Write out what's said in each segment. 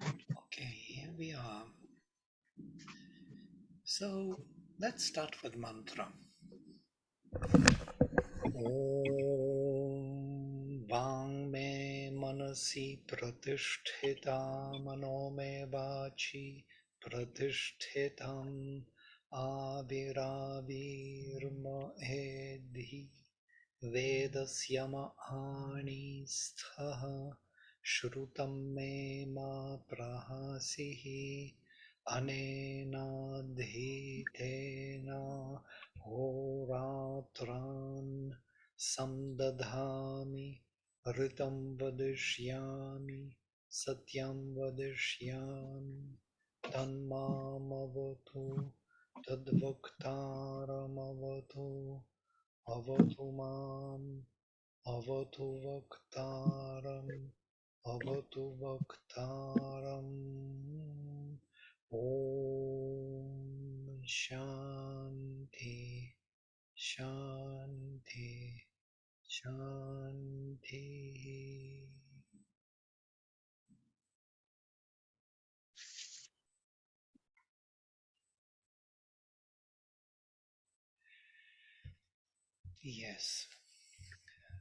Okay, here we are. So let's start with mantra. Om Vang me manasi pratisthita mano me vachi pratishthitam aviravirma edhi vedasyama ani sthaha shrutam me ma prahasihi anenadhitena horatran samdadhami ritam vadishyami satyam vadishyami tanmamavatu tadvaktaramavatu avatu mam avatu vaktaram avatu vaktaram Om Shanti Shanti Shanti. Yes.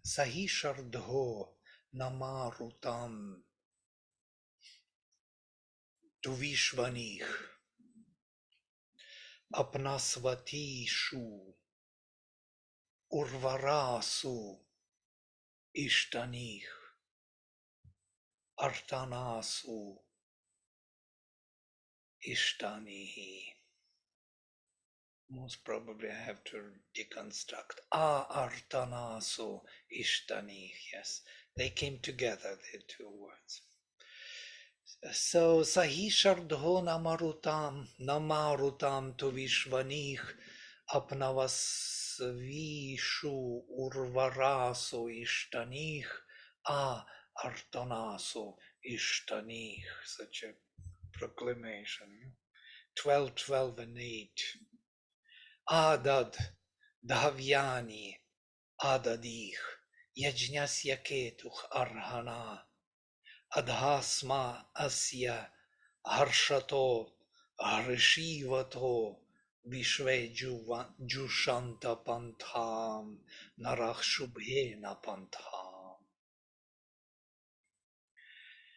Sahishardho Namarutam Tuvishvanih Apnasvatishu Urvarasu Ishtanih Artanasu Ishtanihi. Most probably I have to deconstruct. Artanasu Ishtani. Yes, they came together, the two words. So Sahishardho Namarutam to Vishvanich Apnavasvishu Urvaraso Ishtanich Artanaso Ishtanich. Such a proclamation. 12, 12, and 8. Adad Dhavyani Adadich Yajnasya Ketuch Arhana Adhasma Asya Harshato Harishivato Vishve Jushanta Pantham Narach Shubhena Pantham.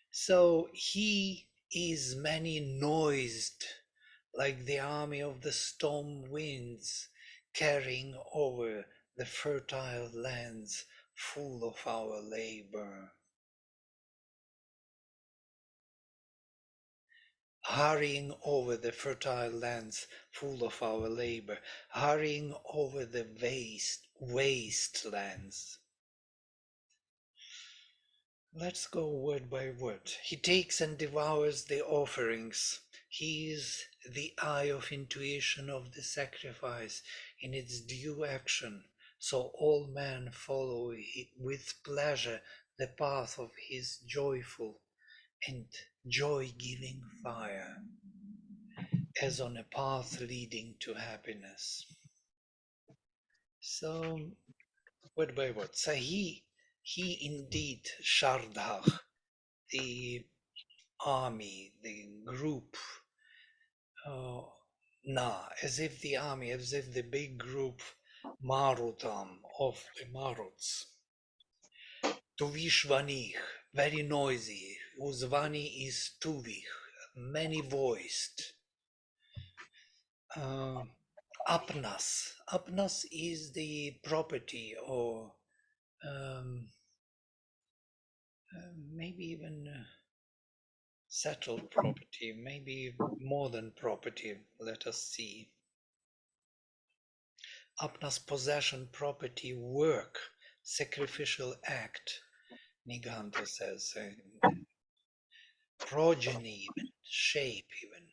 So he is many noised like the army of the storm winds carrying over the fertile lands full of our labor. Hurrying over the fertile lands full of our labor, hurrying over the wastelands. Let's go word by word. He takes and devours the offerings. He is the eye of intuition of the sacrifice in its due action, so all men follow with pleasure the path of his joyful and joy-giving fire, as on a path leading to happiness. So, word by word. So he indeed, Shardhach, the army, the group, as if the army, as if the big group, Marutam, of the Maruts. Tuvishvanich, very noisy, whose Vani is Tuvich, many voiced. Apnas. Apnas is the property or maybe even settled property, maybe more than property. Let us see. Apnas possession, property, work, sacrificial act, Niganta says, progeny even, shape even.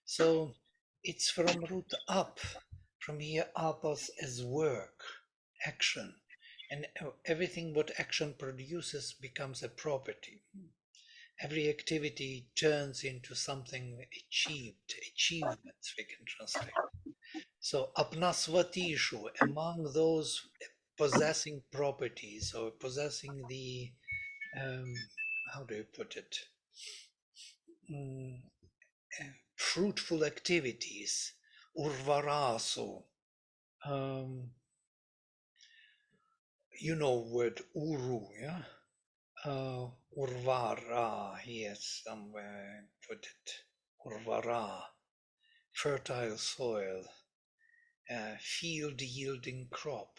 So it's from root up, from here up as work, action, and everything what action produces becomes a property. Every activity turns into something achieved, achievements we can translate. So apnasvatishu, among those possessing properties or possessing the, how do you put it? mm, fruitful activities, urvaraso. You know word uru, yeah? Urvara, yes, somewhere I put it. Urvara, fertile soil, field yielding crop.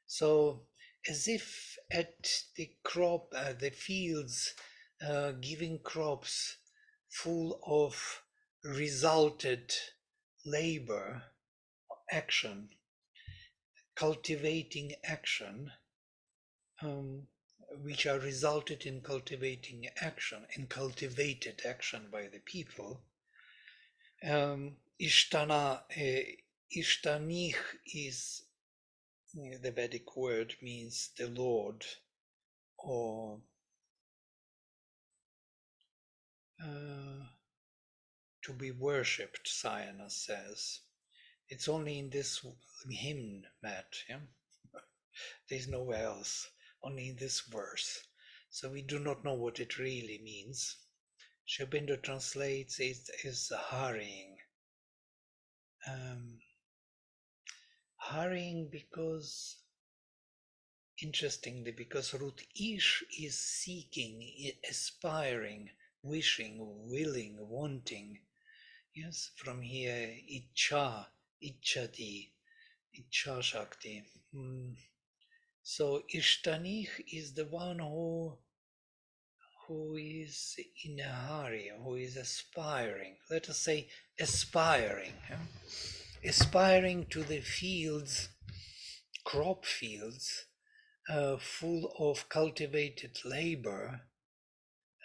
So as if at the crop, the fields giving crops full of resulted labor, action, cultivating action, um, which are resulted in cultivating action, in cultivated action by the people. Ishtanich is the Vedic word, means the Lord, or to be worshipped, Sayana says. It's only in this hymn, Matt, yeah? There's nowhere else, only in this verse. So we do not know what it really means. Sri Aurobindo translates it as hurrying. Hurrying because, interestingly, because root ish is seeking, aspiring, wishing, willing, wanting. Yes, from here, icha, ichati, icha shakti. So ishtanich is the one who is in a hurry, who is aspiring. Let us say aspiring. Yeah? Aspiring to the fields, crop fields, full of cultivated labor,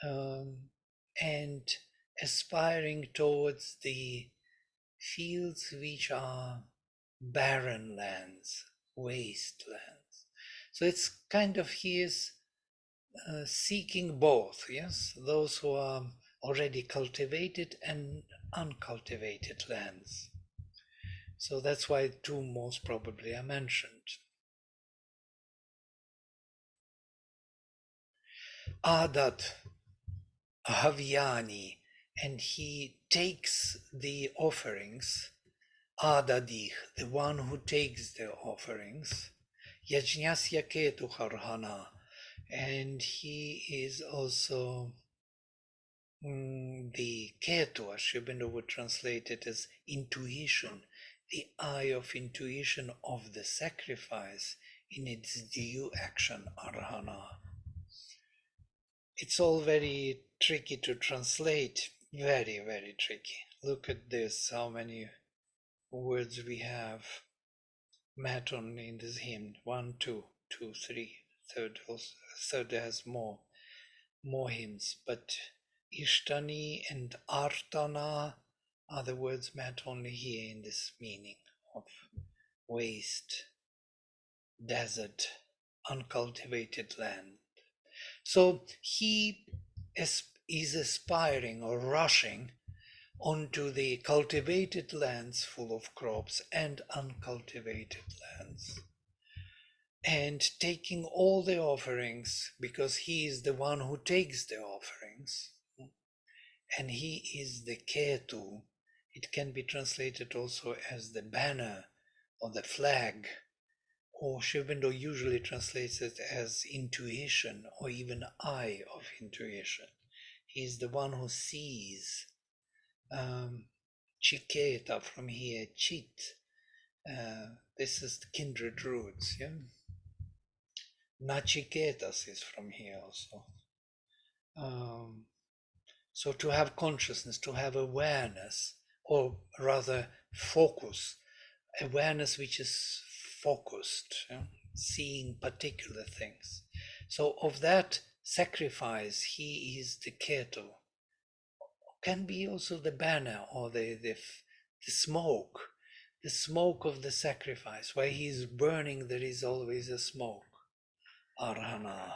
and aspiring towards the fields which are barren lands, wastelands. So it's kind of he is seeking both, yes, those who are already cultivated and uncultivated lands. So that's why two most probably are mentioned. Adat Havyani, and he takes the offerings. Adadich, the one who takes the offerings. Yajñasya Ketu Harhana, and he is also the Ketu, as Sri Aurobindo would translate it as intuition, the eye of intuition of the sacrifice in its due action, Arhana. It's all very tricky to translate, very, very tricky. Look at this, how many words we have. Maton in this hymn, 1, 2, 2, 3. Third has more hymns, but Ishtani and Artana are the words met only here in this meaning of waste, desert, uncultivated land. So he is aspiring or rushing onto the cultivated lands full of crops and uncultivated lands, and taking all the offerings, because he is the one who takes the offerings, and he is the Ketu. It can be translated also as the banner or the flag, or Sri Aurobindo usually translates it as intuition or even eye of intuition. He is the one who sees. Chiketa from here, chit. This is the kindred roots. Yeah? Nachiketas is from here also. So to have consciousness, to have awareness, or rather focus, awareness which is focused, yeah? Seeing particular things. So of that sacrifice, he is the keto. Can be also the banner or the smoke. The smoke of the sacrifice. While he is burning, there is always a smoke. Arhana.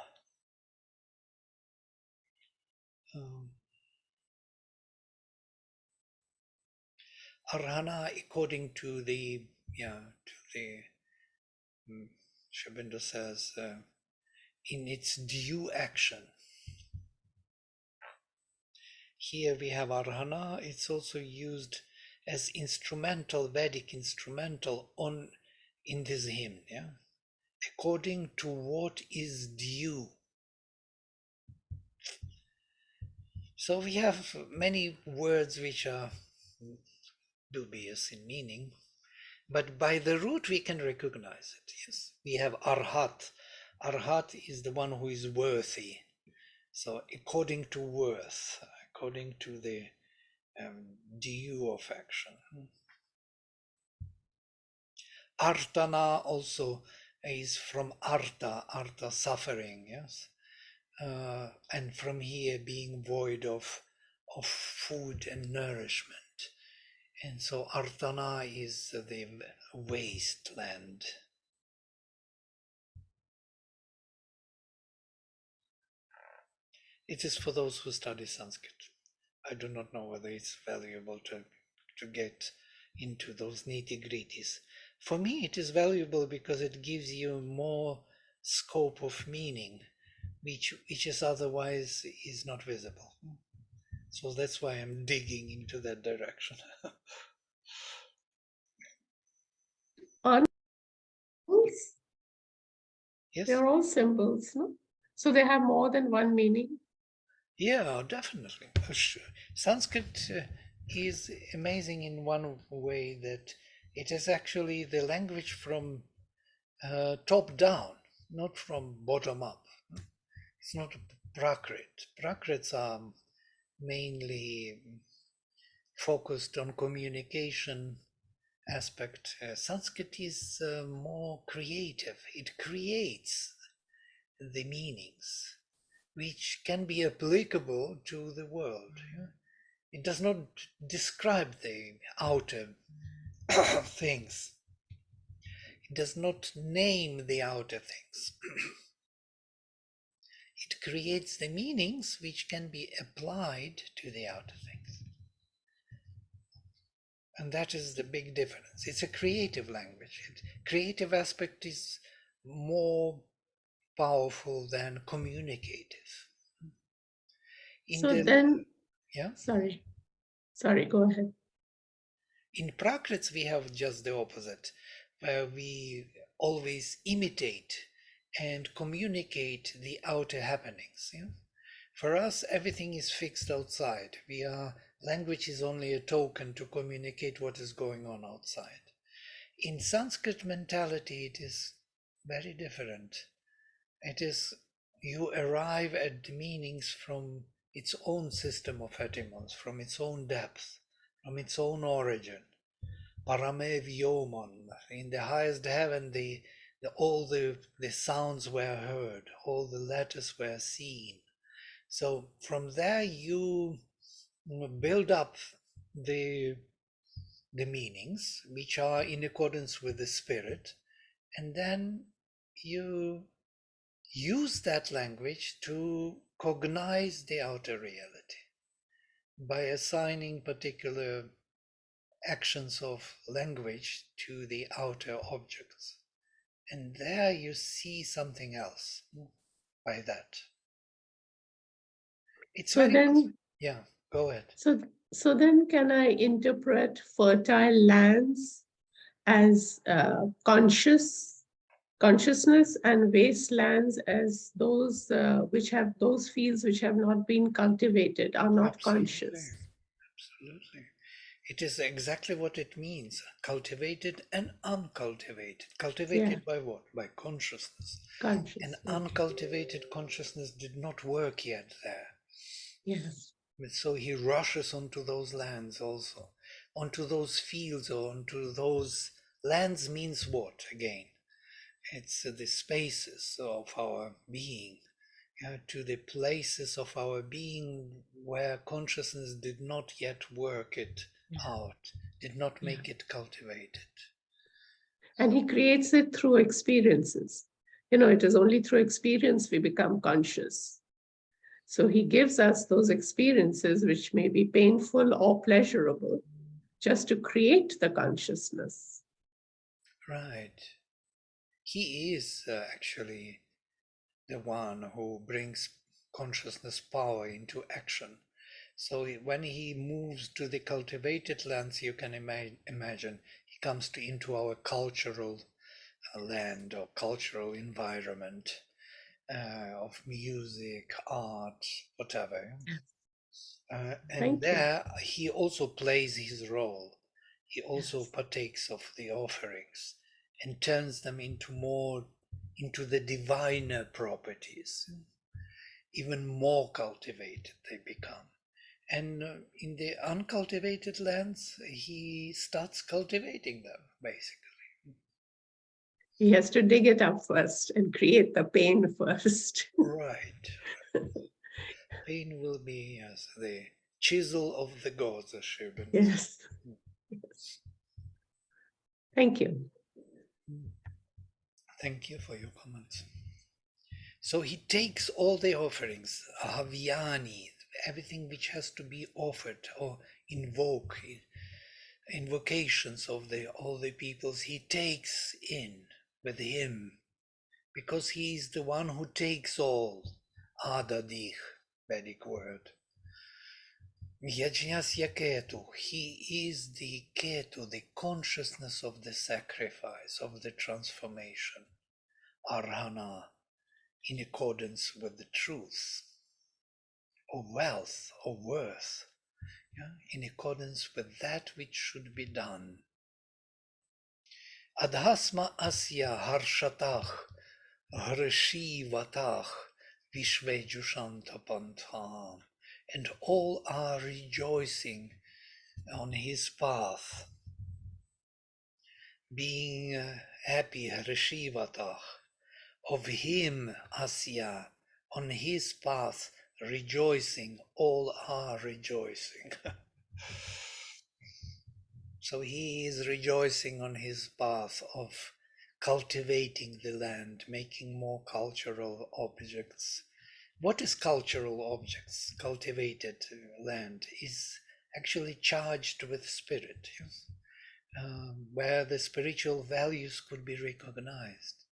Arhana, according to the Sri Aurobindo says, in its due action, Here we have Arhana. It's also used as instrumental, Vedic instrumental in this hymn. Yeah, according to what is due. So we have many words which are dubious in meaning, but by the root we can recognize it. Yes, we have Arhat. Arhat is the one who is worthy. So according to worth, according to the due of action. Artana also is from arta suffering, yes, and from here being void of food and nourishment. And so Artana is the wasteland. It is for those who study Sanskrit. I do not know whether it's valuable to get into those nitty-gritties. For me, it is valuable because it gives you more scope of meaning, which is otherwise is not visible. So that's why I'm digging into that direction. Aren't Yes? they're all symbols, no? So they have more than one meaning. Yeah, definitely. Sanskrit is amazing in one way that it is actually the language from top down, not from bottom up. It's not Prakrit. Prakrits are mainly focused on communication aspect. Sanskrit is more creative. It creates the meanings which can be applicable to the world. Yeah? It does not describe the outer things. It does not name the outer things. It creates the meanings which can be applied to the outer things. And that is the big difference. It's a creative language. Creative aspect is more powerful than communicative. So then, yeah, sorry, go ahead. in Prakrits we have just the opposite, where we always imitate and communicate the outer happenings. Yeah? For us, everything is fixed outside. Language is only a token to communicate what is going on outside. In Sanskrit mentality, it is very different. It is, you arrive at the meanings from its own system of etymons, from its own depth, from its own origin. Parame Vyomon, in the highest heaven, all the sounds were heard, all the letters were seen. So from there you build up the meanings which are in accordance with the spirit, and then you use that language to cognize the outer reality by assigning particular actions of language to the outer objects. And there you see something else by that. It's So very, then, yeah, go ahead. so then can I interpret fertile lands as consciousness and wastelands as those which have those fields which have not been cultivated, are not Absolutely. conscious? Absolutely. It is exactly what it means, cultivated and uncultivated. Yeah, Cultivated by what? By consciousness. And conscious. Okay. uncultivated consciousness did not work yet there. Yes. So he rushes onto those lands also, onto those fields, or onto those lands means what again? It's the spaces of our being, to the places of our being where consciousness did not yet work it out, did not Yeah. make it cultivated. And he creates it through experiences. It is only through experience we become conscious. So he gives us those experiences, which may be painful or pleasurable, just to create the consciousness. Right. He is actually the one who brings consciousness power into action. So when he moves to the cultivated lands, you can imagine he comes into our cultural land or cultural environment of music, art, whatever. And Thank you. there he also plays his role. He also partakes of the offerings and turns them into the diviner properties. Even more cultivated they become. And in the uncultivated lands, he starts cultivating them, basically. He has to dig it up first and create the pain first. Right. Pain will be as the chisel of the gods, as Shubin. Yes. Yes. Thank you. Thank you for your comments. So he takes all the offerings, Havyani, everything which has to be offered or invocations of all the peoples, he takes in with him, because he is the one who takes all. Adadich, Vedic word. Yajñasya Ketu, he is the Ketu, the consciousness of the sacrifice, of the transformation. Arhana, in accordance with the truth, or wealth, or worth, in accordance with that which should be done. Adhasma asya harshatach, harshivatach, vishvejushantapantha, and all are rejoicing on his path, being happy, harshivatach, of him asya, on his path, rejoicing, all are rejoicing. So he is rejoicing on his path of cultivating the land, making more cultural objects. What is cultural objects? Cultivated land is actually charged with spirit, yes? Where the spiritual values could be recognized.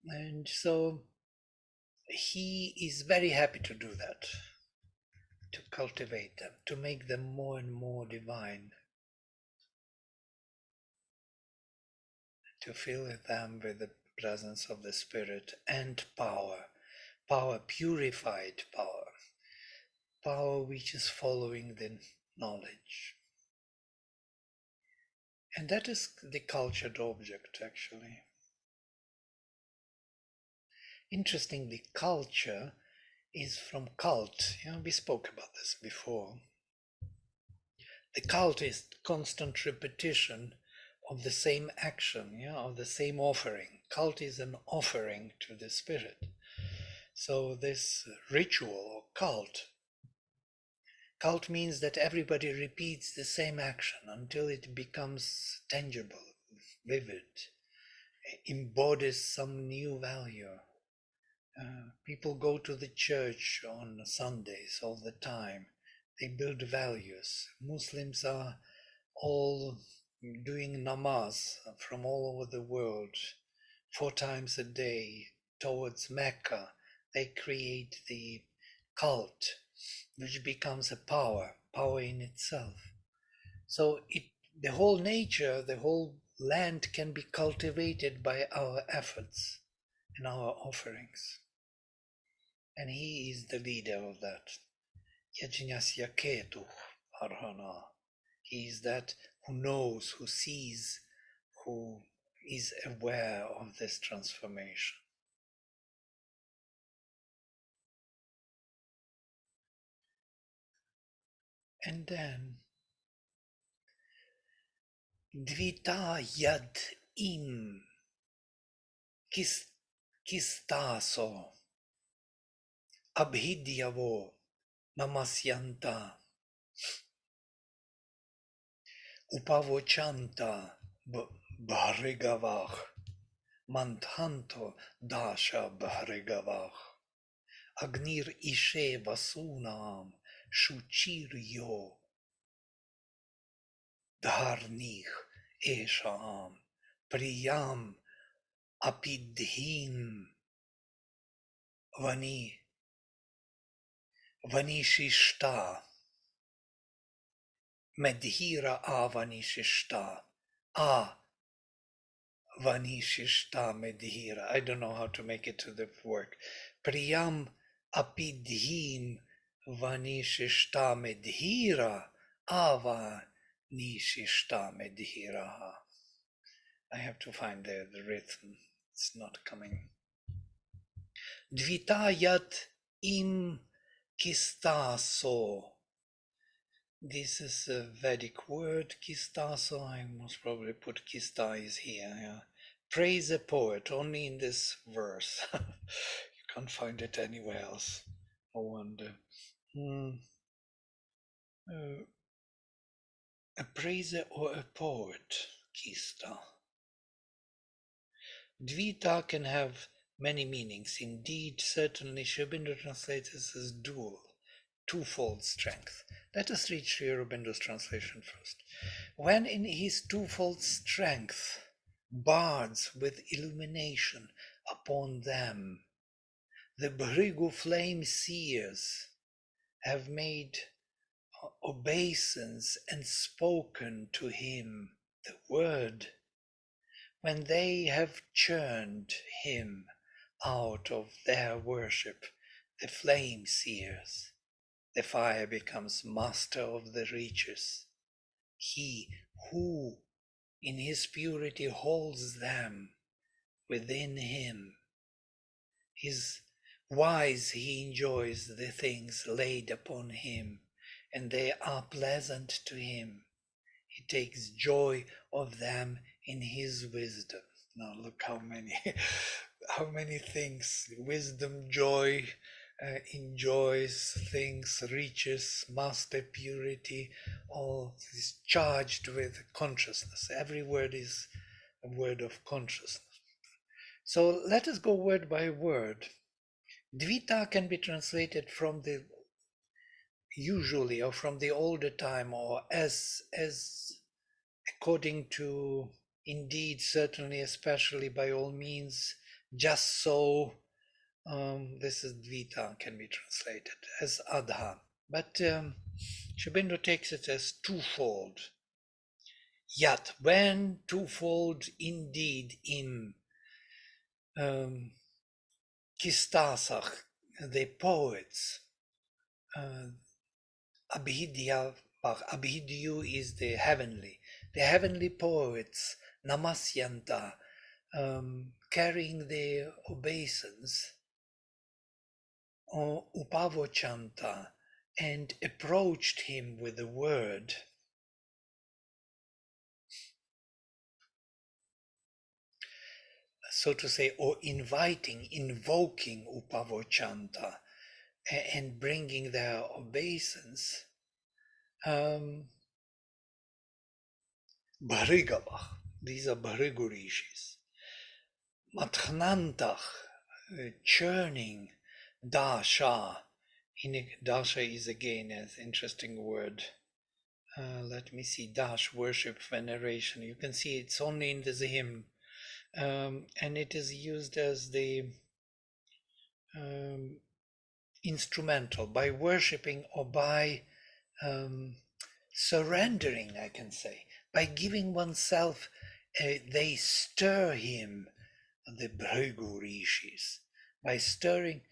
And so he is very happy to do that, to cultivate them, to make them more and more divine, to fill them with the presence of the Spirit and power, power, purified power, power which is following the knowledge. And that is the cultured object, actually. Interestingly, culture is from cult. We spoke about this before. The cult is constant repetition of the same action, of the same offering. Cult is an offering to the spirit. So this ritual or cult means that everybody repeats the same action until it becomes tangible, vivid, embodies some new value. People go to the church on Sundays all the time. They build values. Muslims are all doing namaz from all over the world 4 times a day towards Mecca. They create the cult, which becomes a power in itself. So the whole nature, the whole land can be cultivated by our efforts and our offerings. And he is the leader of that. Yajñasya Ketu Arhana. He is that who knows, who sees, who is aware of this transformation. And then Dvita Yad Im Kistaso Abhidyavo Namasyanta Upavochanta Bharigavach Manthanto Dasha Bharigavach Agnir Ishe Vasunam Shuchiryo Dharnich Esham Priyam Apidhim Vanishishta Medhira avanishishta. Vanishishta medhira. I don't know how to make it to the work. Priyam apidhim vanishishta medhira avanishishta medhira. I have to find the rhythm. It's not coming. Dvitayat im kistaso. This is a Vedic word, kistaso. I must probably put kista is here. Yeah. Praise a poet, only in this verse. You can't find it anywhere else. I wonder. A praiser or a poet, kista. Dvita can have many meanings. Indeed, certainly Sri Aurobindo translates this as dual, twofold strength. Let us read Sri Aurobindo's translation first. When in his twofold strength, bards with illumination upon them, the Bhrigu flame seers have made obeisance and spoken to him the word, when they have churned him out of their worship, the flame seers, the fire becomes master of the reaches. He who in his purity holds them within him is wise, he enjoys the things laid upon him, and they are pleasant to him. He takes joy of them in his wisdom. Now look how many how many things: wisdom, joy, enjoys things, reaches, master, purity, all is charged with consciousness. Every word is a word of consciousness. So let us go word by word. Dvita can be translated from the usually or from the older time, or as according to, indeed, certainly, especially, by all means, just so. This is Dvita, can be translated as Adha. But Sri Aurobindo takes it as twofold. Yat, when twofold indeed in Kistasach, the poets, Abhidyu is the heavenly poets, Namasyanta, carrying their obeisance, or Upavochanta, and approached him with the word. So to say, or invoking Upavochanta, and bringing their obeisance. Bharigavah, these are Bharigu rishis. Matchnantach, churning. Dasha, Dasha is again an interesting word. Let me see, Dash, worship, veneration. You can see it's only in this hymn, and it is used as the instrumental, by worshipping or by surrendering, I can say, by giving oneself. They stir him, the Bhrigu rishis, by stirring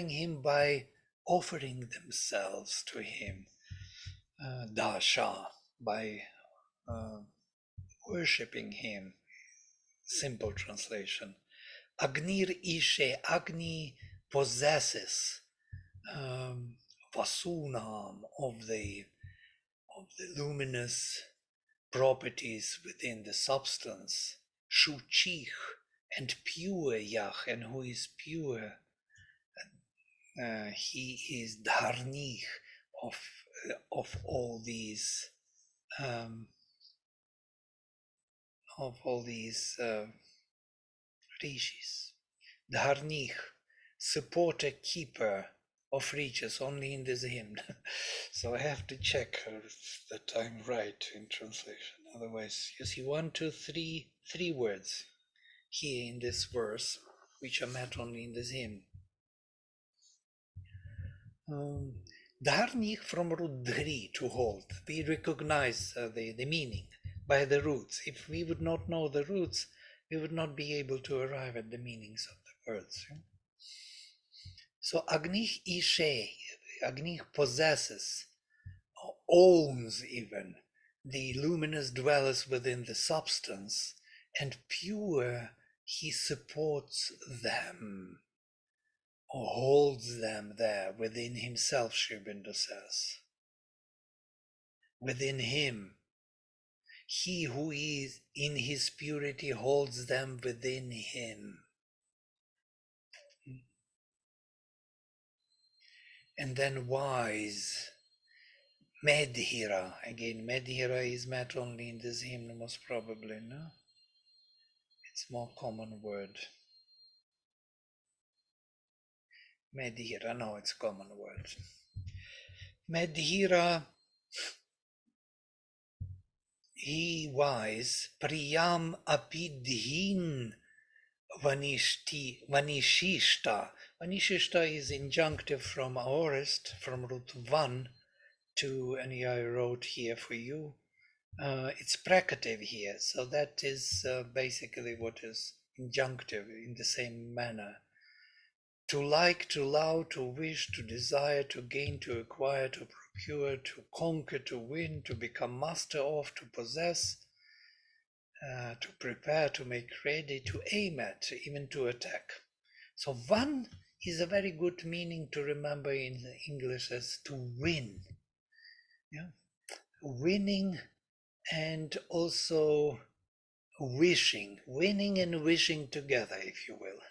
him by offering themselves to him. Dasha, by worshipping him. Simple translation. Agnir Ishe, Agni possesses Vasunam, of the luminous properties within the substance. Shuchich, and pure Yah, and who is pure. He is Dharnich of all these rishis. Dharnich, supporter, keeper of riches, only in this hymn. So I have to check that I'm right in translation. Otherwise, you see 1, 2, 3, 3 words here in this verse, which are met only in this hymn. Dharnik from root dhri, to hold. We recognize the meaning by the roots. If we would not know the roots, we would not be able to arrive at the meanings of the words. So Agnih Ishe, Agnih possesses, owns even, the luminous dwellers within the substance, and pure he supports them, or holds them there within himself, Sri Aurobindo says. Within him, he who is in his purity holds them within him. And then wise, Medhira. Again, Medhira is met only in this hymn, most probably, no? It's a more common word. Medhira, no, it's a common word. Medhira, he wise, Priyam apidhin vanishishta. Vanishishta is injunctive from aorist, from root 1 to, and I wrote here for you. It's precative here, so that is basically what is injunctive in the same manner. To like, to love, to wish, to desire, to gain, to acquire, to procure, to conquer, to win, to become master of, to possess, to prepare, to make ready, to aim at, even to attack. So one is a very good meaning to remember in English as to win. Yeah? Winning and also wishing, winning and wishing together, if you will.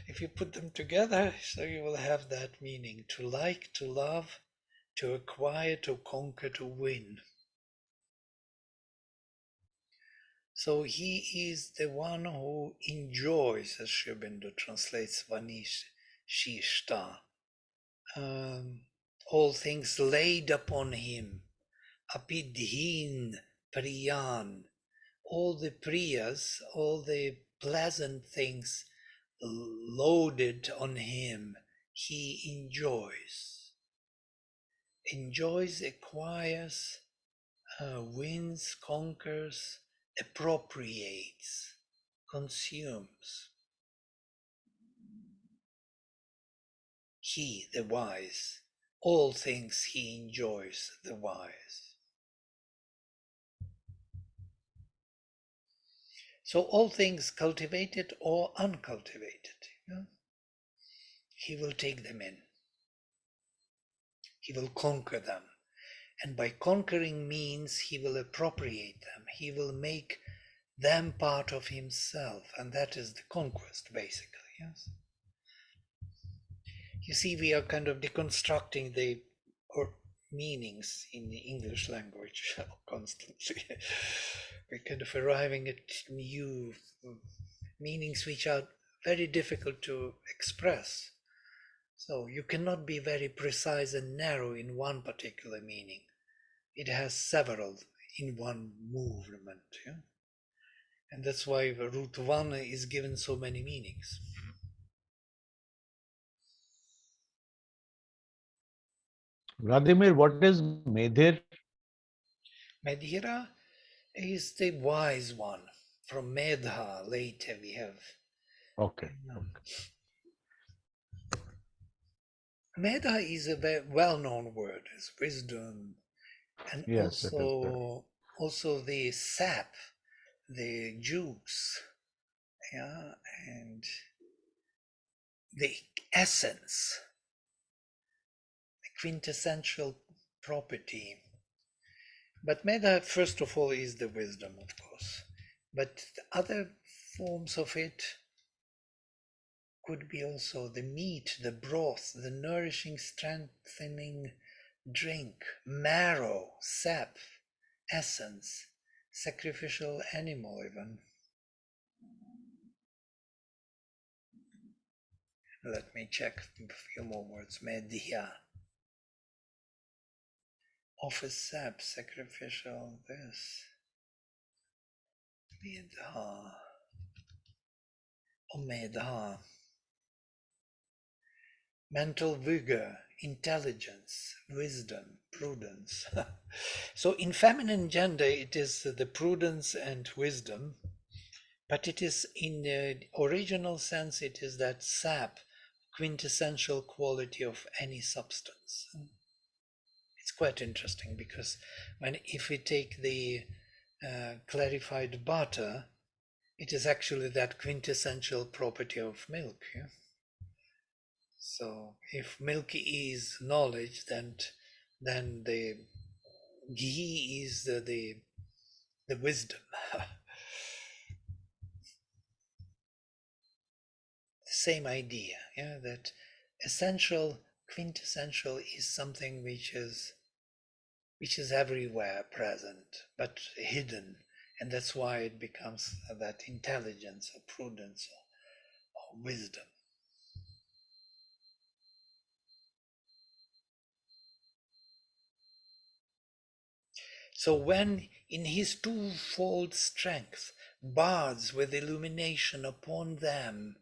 If you put them together, so you will have that meaning: to like, to love, to acquire, to conquer, to win. So he is the one who enjoys, as Sri Aurobindo translates Vanish Shishta, all things laid upon him, apidhin priyan, all the priyas, all the pleasant things loaded on him, he enjoys, acquires, wins, conquers, appropriates, consumes. He, the wise, all things he enjoys, the wise. So all things cultivated or uncultivated, he will take them in. He will conquer them. And by conquering means he will appropriate them. He will make them part of himself. And that is the conquest, basically. Yes. You see, we are kind of deconstructing the meanings in the English language constantly. We're kind of arriving at new meanings which are very difficult to express. So you cannot be very precise and narrow in one particular meaning. It has several in one movement. Yeah? And that's why the root 1 is given so many meanings. Vladimir, what is Medhir? Medhira is the wise one. From Medha, later we have. Okay. Medha is a very well-known word. It's wisdom, and Yes, it is there. also the sap, the juice, yeah, and the essence, the quintessential property. But Medha, first of all, is the wisdom, of course. But the other forms of it could be also the meat, the broth, the nourishing, strengthening drink, marrow, sap, essence, sacrificial animal even. Let me check a few more words. Medhya. Office sap, sacrificial, this. Medha. Medha. Mental vigor, intelligence, wisdom, prudence. So in feminine gender, it is the prudence and wisdom, but it is in the original sense, it is that sap, quintessential quality of any substance. It's quite interesting because if we take the clarified butter, it is actually that quintessential property of milk. Yeah? So if milk is knowledge, then the ghee is the wisdom. Same idea, yeah, that essential, quintessential is something which is everywhere present, but hidden, and that's why it becomes that intelligence or prudence or wisdom. So when in his twofold strength, bards with illumination upon them,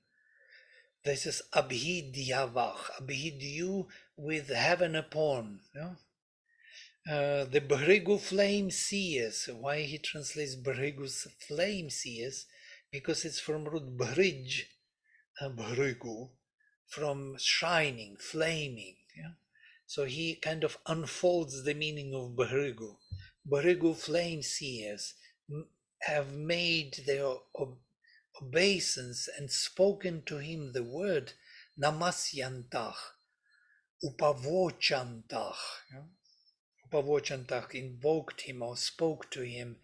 this is abhidyavach, abhidyu with heaven upon. Yeah? The Bhrigu flame seers. Why he translates Bhrigu's flame seers? Because it's from root bhrij, Bhrigu, from shining, flaming. Yeah? So he kind of unfolds the meaning of Bhrigu. Bhrigu flame seers have made their obeisance and spoken to him the word namasyantach, upavocantach. Yeah? Upavocantach invoked him or spoke to him,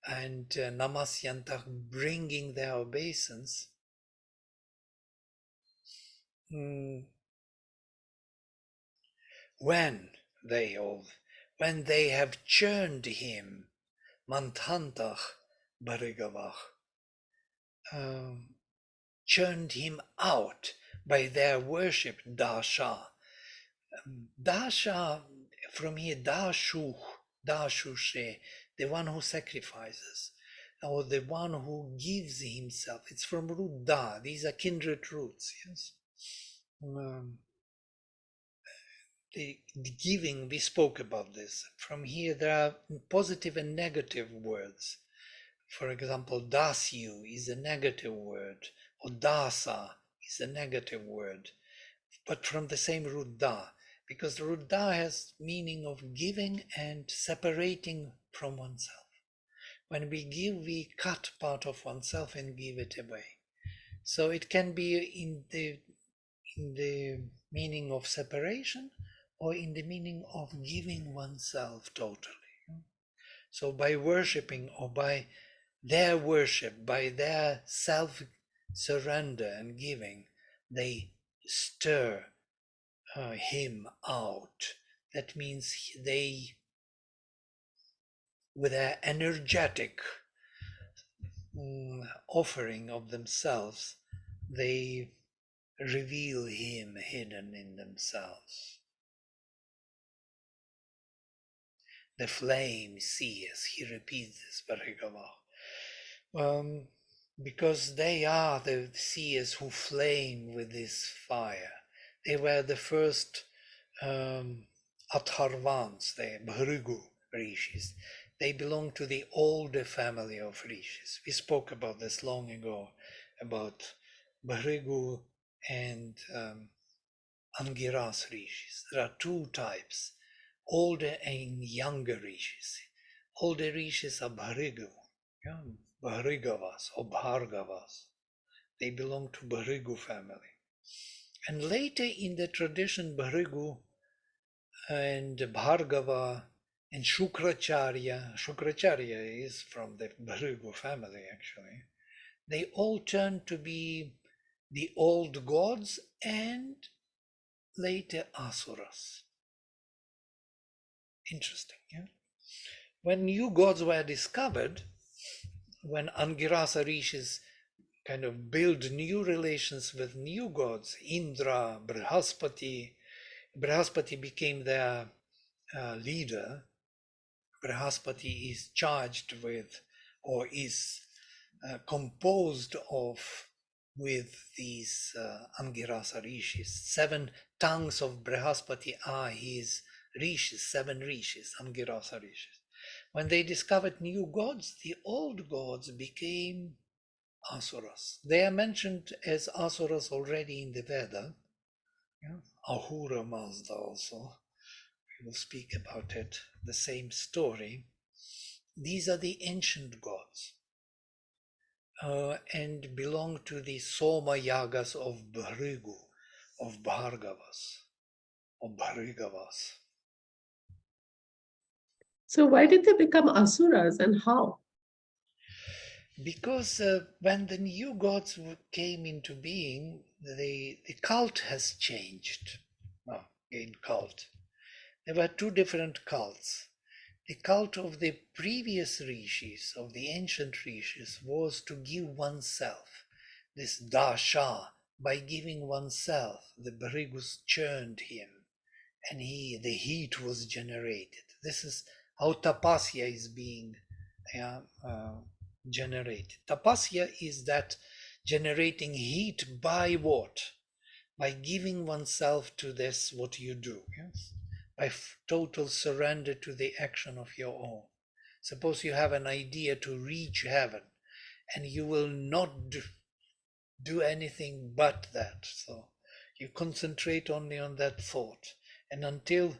and namasyantach bringing their obeisance. When they have churned him, manthantach barigavach, churned him out by their worship, dasha. Dasha, from here, dashuch, dashushe, the one who sacrifices, or the one who gives himself. It's from root da. These are kindred roots, yes. The giving, we spoke about this. From here, there are positive and negative words. For example, dasyu is a negative word, or dasa is a negative word, but from the same root da, because the root da has meaning of giving and separating from oneself. When we give, we cut part of oneself and give it away. So it can be in the meaning of separation, or in the meaning of giving oneself totally. So by worshipping, or by their worship, by their self-surrender and giving, they stir him out. That means they, with their energetic offering of themselves, they reveal him hidden in themselves. The flame sees, he repeats this, because they are the seers who flame with this fire. They were the first Atharvans, the Bhrigu rishis. They belong to the older family of rishis. We spoke about this long ago, about Bhrigu and Angiras rishis. There are two types, older and younger rishis. Older rishis are Bhrigu, yeah? Bhrigavas or Bhargavas. They belong to Bhrigu family. And later in the tradition, Bhrigu and Bhargava and Shukracharya is from the Bhrigu family actually. They all turn to be the old gods and later Asuras. Interesting, yeah? When new gods were discovered, when Angirasa rishis kind of build new relations with new gods, Indra, Brihaspati became their leader. Brihaspati is charged with, or is composed of with these Angirasa rishis. 7 tongues of Brihaspati are his rishis, 7 rishis, Angirasa rishis. When they discovered new gods, the old gods became asuras. They are mentioned as asuras already in the Veda. Yeah? Ahura Mazda also. We will speak about it, the same story. These are the ancient gods. And belong to the Soma Yagas of Bhrigu, of Bhargavas, of Bharigavas. So why did they become asuras and how? Because when the new gods came into being, the cult has changed. In cult. There were 2 different cults. The cult of the previous rishis, of the ancient rishis, was to give oneself, this dasha, by giving oneself. The Bhrigus churned him, and the heat was generated. This is how tapasya is being generated. Tapasya is that generating heat by what? By giving oneself to this, what you do, yes? By total surrender to the action of your own. Suppose you have an idea to reach heaven, and you will not do anything but that. So you concentrate only on that thought, and until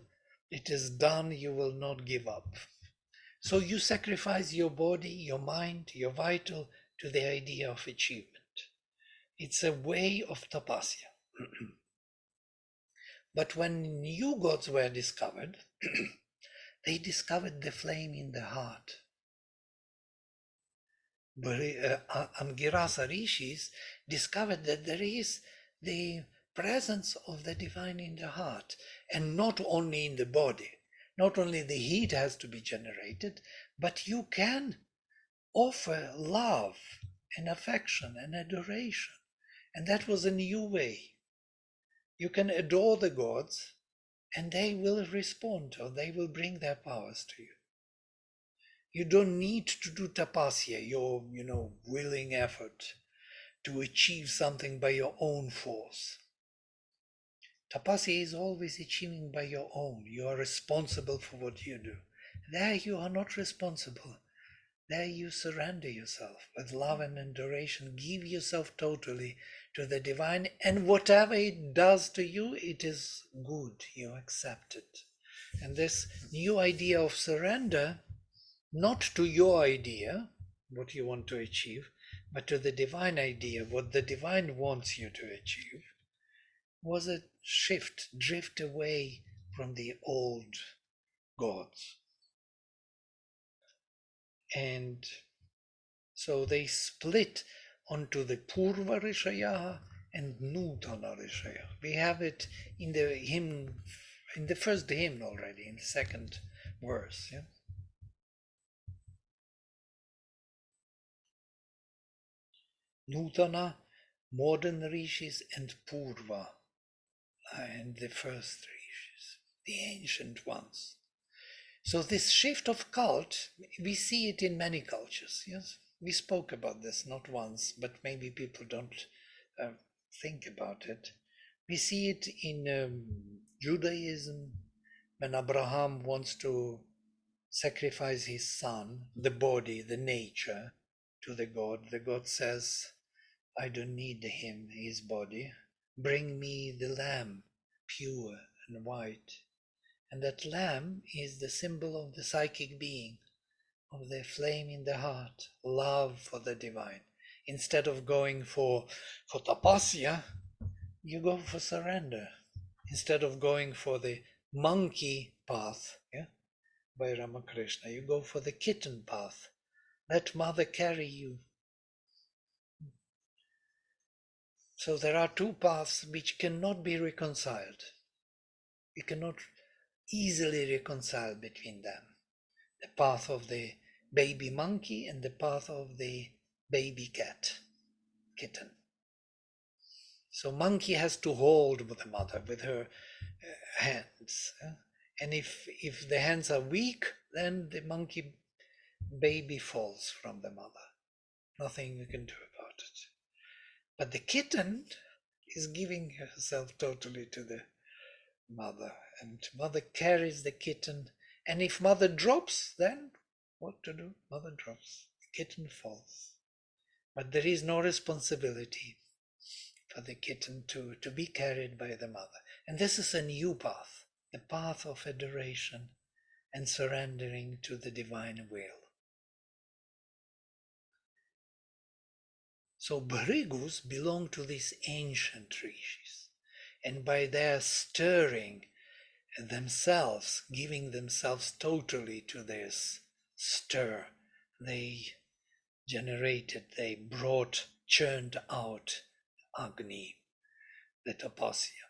it is done, you will not give up. So you sacrifice your body, your mind, your vital to the idea of achievement. It's a way of tapasya. But when new gods were discovered, they discovered the flame in the heart. Angirasa rishis discovered that there is the presence of the divine in the heart, and not only in the body. Not only the heat has to be generated, but you can offer love and affection and adoration. And that was a new way. You can adore the gods, and they will respond, or they will bring their powers to you. You don't need to do tapasya, your willing effort to achieve something by your own force. Tapasya is always achieving by your own. You are responsible for what you do. There you are not responsible. There you surrender yourself with love and adoration. Give yourself totally to the divine, and whatever it does to you, it is good. You accept it. And this new idea of surrender, not to your idea, what you want to achieve, but to the divine idea, what the divine wants you to achieve, was a drift away from the old gods. And so they split onto the Purva Rishaya and Nutana Rishaya. We have it in the hymn, in the first hymn already, in the second verse. Yeah? Nutana, modern rishis, and Purva, and the first rishis, the ancient ones. So this shift of cult, we see it in many cultures. Yes, we spoke about this not once, but maybe people don't think about it. We see it in Judaism, when Abraham wants to sacrifice his son, the body, the nature, to the God says, I don't need him, his body. Bring me the lamb, pure and white. And that lamb is the symbol of the psychic being, of the flame in the heart, love for the divine. Instead of going for tapasya, you go for surrender. Instead of going for the monkey path, yeah, by Ramakrishna, you go for the kitten path. Let mother carry you. So there are 2 paths which cannot be reconciled. We cannot easily reconcile between them. The path of the baby monkey and the path of the baby kitten. So monkey has to hold the mother with her hands. And if the hands are weak, then the monkey baby falls from the mother. Nothing you can do about it. But the kitten is giving herself totally to the mother, and mother carries the kitten. And if mother drops, then what to do? Mother drops, the kitten falls. But there is no responsibility for the kitten to be carried by the mother. And this is a new path, the path of adoration and surrendering to the divine will. So Bhrigus belong to these ancient rishis, and by their stirring themselves, giving themselves totally to this stir, they churned out Agni, the tapasya,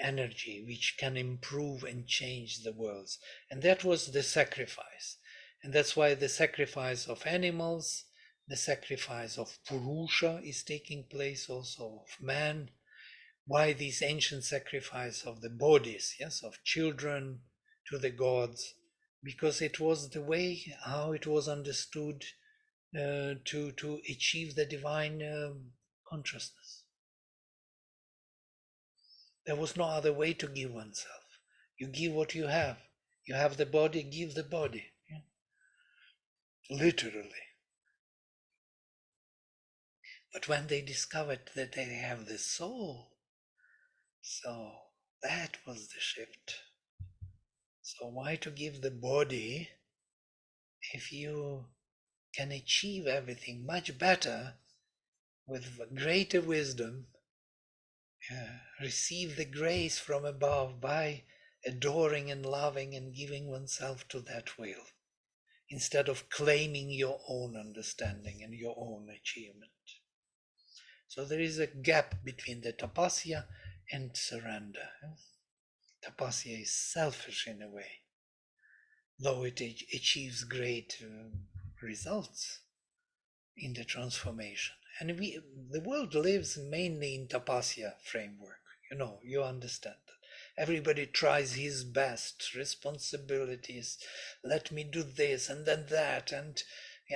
energy which can improve and change the worlds. And that was the sacrifice. And that's why the sacrifice of animals, the sacrifice of Purusha is taking place also of man. Why this ancient sacrifice of the bodies, yes, of children to the gods? Because it was the way how it was understood to achieve the divine consciousness. There was no other way to give oneself. You give what you have. You have the body, give the body. Yeah? Literally. But when they discovered that they have the soul, so that was the shift. So why to give the body if you can achieve everything much better with greater wisdom, receive the grace from above by adoring and loving and giving oneself to that will, instead of claiming your own understanding and your own achievement. So there is a gap between the tapasya and surrender. Tapasya is selfish in a way, though it achieves great results in the transformation. And the world lives mainly in tapasya framework. You understand that. Everybody tries his best, responsibilities, let me do this and then that, and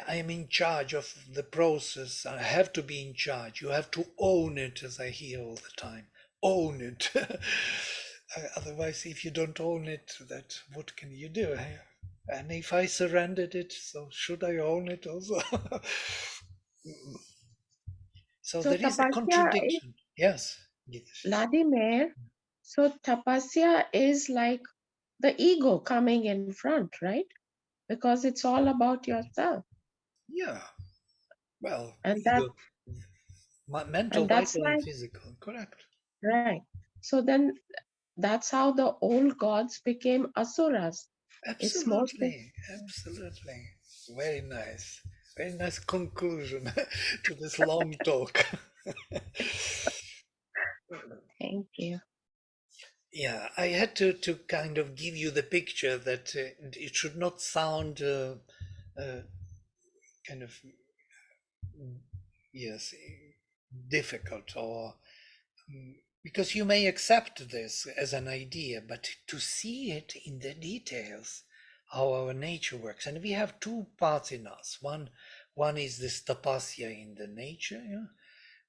I am in charge of the process. I have to be in charge. You have to own it, as I hear all the time. Own it. Otherwise, if you don't own it, what can you do? And if I surrendered it, so should I own it also? So So there is a tapasya is contradiction. Yes, Gitesh. Vladimir. So tapasya is like the ego coming in front, right? Because it's all about yourself. Yeah. Well, And that ego, mental, and that's vital, why, and physical. Correct. right. So then that's how the old gods became asuras. It's mostly Absolutely. Absolutely. Very nice. Very nice conclusion to this long talk. thank you. Yeah, I had to kind of give you the picture that it should not sound kind of, yes, difficult or because you may accept this as an idea, but to see it in the details, how our nature works. And we have two parts in us. One is this tapasya in the nature,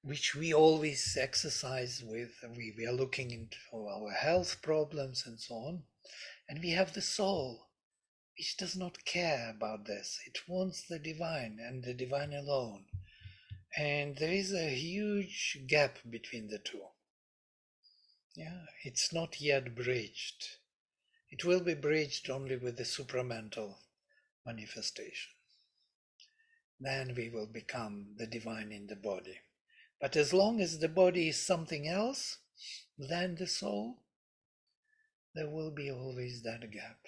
which we always exercise with. We are looking into our health problems and so on. And we have the soul, which does not care about this. It wants the divine and the divine alone. And there is a huge gap between the two. Yeah, it's not yet bridged. It will be bridged only with the supramental manifestation. Then we will become the divine in the body. But as long as the body is something else than the soul, there will be always that gap.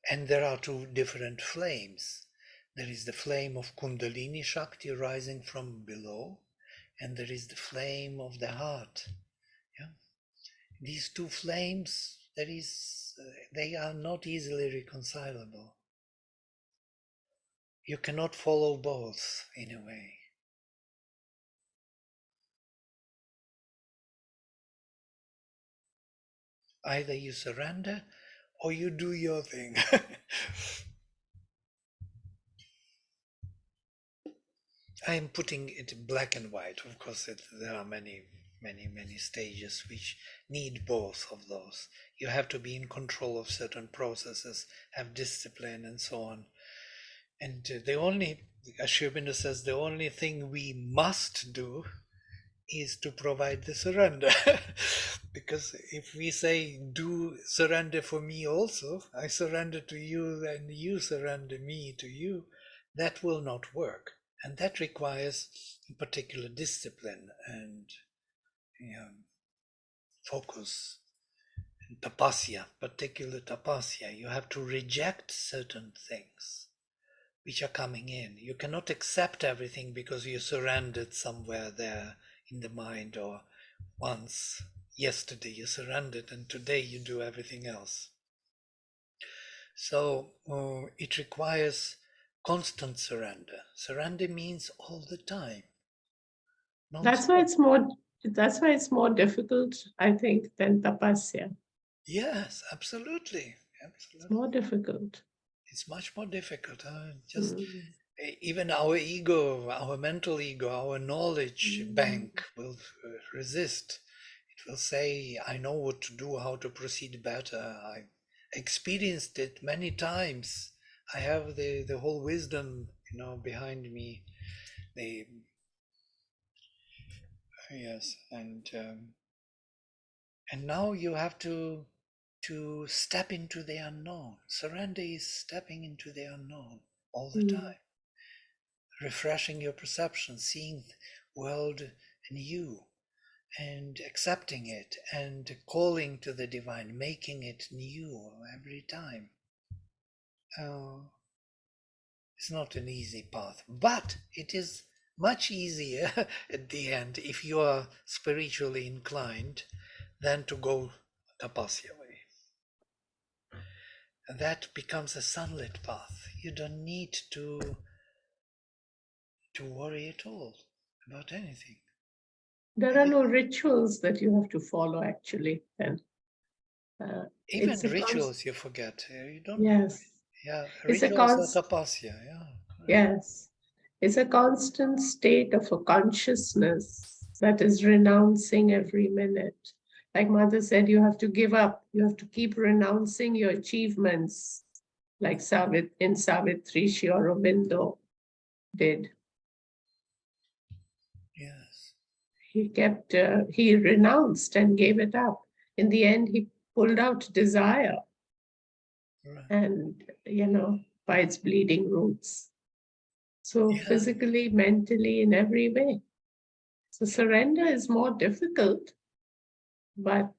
And there are two different flames. There is the flame of Kundalini Shakti rising from below, and there is the flame of the heart. Yeah? These two flames, they are not easily reconcilable. You cannot follow both in a way. Either you surrender or you do your thing. I'm putting it black and white. Of course, there are many stages which need both of those. You have to be in control of certain processes, have discipline, and so on. And the only, as Sri Aurobindo says, the only thing we must do is to provide the surrender. Because if we say, do surrender for me also, I surrender to you and you surrender me to you, that will not work. And that requires particular discipline and focus and tapasya, particular tapasya. You have to reject certain things which are coming in. You cannot accept everything because you surrendered somewhere there in the mind, or once yesterday you surrendered and today you do everything else. So it requires constant surrender. Surrender means all the time. That's why it's more difficult, I think, than tapasya. Yes, absolutely. It's more difficult. It's much more difficult. Even our ego, our mental ego, our knowledge bank will resist. It will say, I know what to do, how to proceed better. I experienced it many times. I have the whole wisdom, behind me. Yes, and now you have to step into the unknown. Surrender is stepping into the unknown all the time. Refreshing your perception, seeing the world and you, and accepting it, and calling to the divine, making it new every time. It's not an easy path, but it is much easier at the end if you are spiritually inclined than to go tapasya way. And that becomes a sunlit path. You don't need to worry at all about anything. There are no rituals that you have to follow, actually. Then even rituals you forget. You don't. Yes. Yeah, It's a rituals are tapasya. Yeah. Yes. It's a constant state of a consciousness that is renouncing every minute. Like Mother said, you have to give up. You have to keep renouncing your achievements, like in Savitri, Sri Aurobindo did. Yes. He renounced and gave it up. In the end, he pulled out desire, Right. and, by its bleeding roots. So physically, mentally, in every way. So surrender is more difficult, but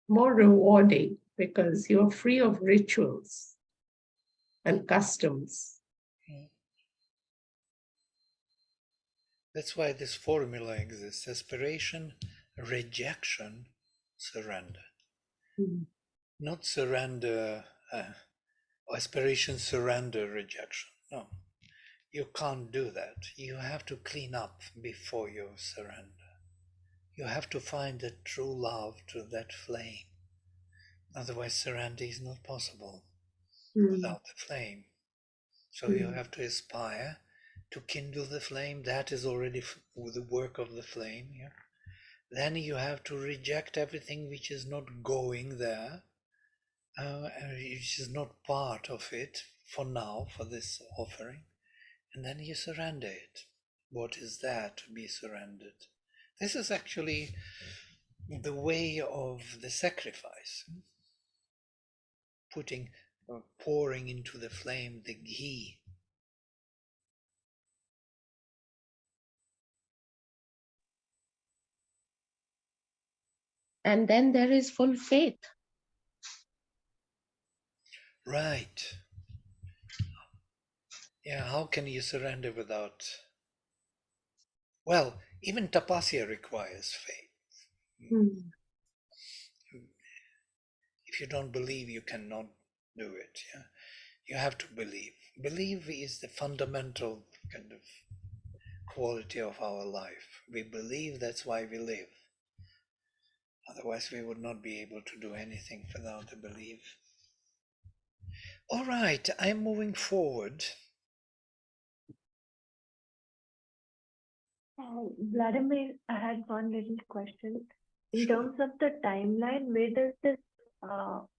more rewarding because you're free of rituals and customs. That's why this formula exists: aspiration, rejection, surrender. Not surrender, aspiration, surrender, rejection. No, you can't do that. You have to clean up before you surrender. You have to find the true love to that flame. Otherwise, surrender is not possible without the flame. So you have to aspire to kindle the flame. That is already the work of the flame. Yeah? Then you have to reject everything which is not going there, which is not part of it for now, for this offering. And then you surrender it. What is there to be surrendered? This is actually the way of the sacrifice. Pouring into the flame the ghee. And then there is full faith. Right. Yeah, how can you surrender without... Well, even tapasya requires faith. If you don't believe, you cannot do it. Yeah? You have to believe. Believe is the fundamental kind of quality of our life. We believe, that's why we live. Otherwise, we would not be able to do anything without the belief. All right, I'm moving forward. Vladimir, I had one little question. In Sure. terms of the timeline, where does this